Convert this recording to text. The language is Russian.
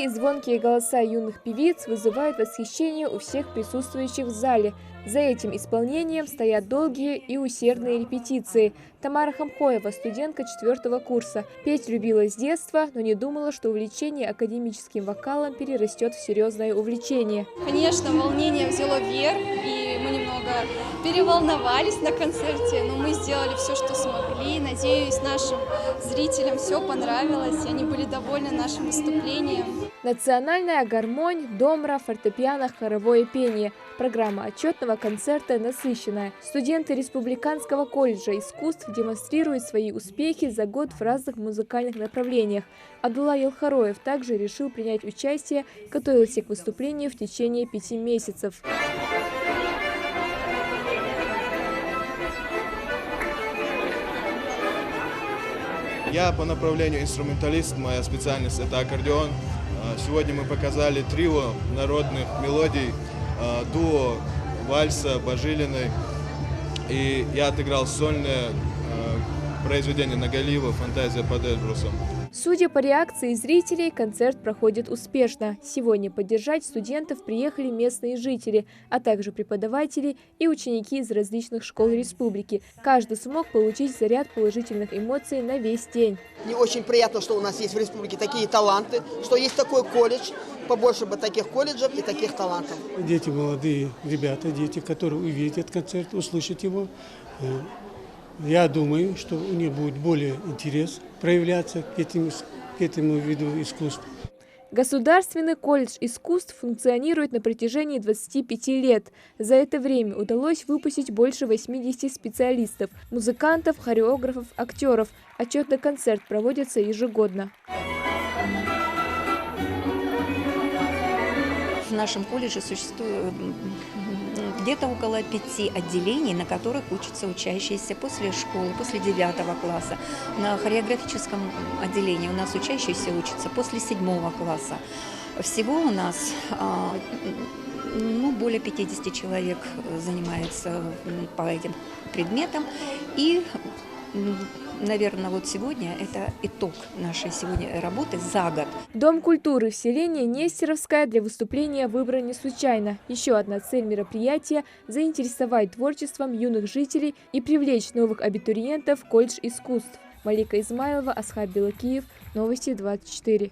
и звонкие голоса юных певиц вызывают восхищение у всех присутствующих в зале. За этим исполнением стоят долгие и усердные репетиции. Тамара Хамхоева, студентка 4-го курса. Петь любила с детства, но не думала, что увлечение академическим вокалом перерастет в серьезное увлечение. Конечно, волнение взяло верх, и мы немного переволновались на концерте, но мы сделали все, что смогли. Надеюсь, нашим зрителям все понравилось, и они были довольны нашим выступлением. Национальная гармонь, домра, фортепиано, хоровое пение. Программа отчетного концерта насыщенная. Студенты Республиканского колледжа искусств демонстрируют свои успехи за год в разных музыкальных направлениях. Абдулла Елхароев также решил принять участие, готовился к выступлению в течение 5 месяцев. Я по направлению инструменталист, моя специальность – это аккордеон. Сегодня мы показали трио народных мелодий, дуо вальса Божилиной. И я отыграл сольное произведение Нагалиева «Фантазия под Эльбрусом». Судя по реакции зрителей, концерт проходит успешно. Сегодня поддержать студентов приехали местные жители, а также преподаватели и ученики из различных школ республики. Каждый смог получить заряд положительных эмоций на весь день. Мне очень приятно, что у нас есть в республике такие таланты, что есть такой колледж. Побольше бы таких колледжев и таких талантов. Дети молодые, ребята, дети, которые увидят концерт, услышат его. Я думаю, что у них будет более интерес проявляться к этому виду искусств. Государственный колледж искусств функционирует на протяжении 25 лет. За это время удалось выпустить больше 80 специалистов, музыкантов, хореографов, актеров. Отчетный концерт проводится ежегодно. В нашем колледже существует где-то около 5 отделений, на которых учатся учащиеся после школы, после 9 класса. На хореографическом отделении у нас учащиеся учатся после 7 класса. Всего у нас более 50 человек занимается по этим предметам. И, наверное, вот сегодня это итог нашей сегодня работы за год. Дом культуры в селении Нестеровская для выступления выбран не случайно. Еще одна цель мероприятия – заинтересовать творчеством юных жителей и привлечь новых абитуриентов в колледж искусств. Малика Измайлова, Асхаб Белакиев, Новости 24.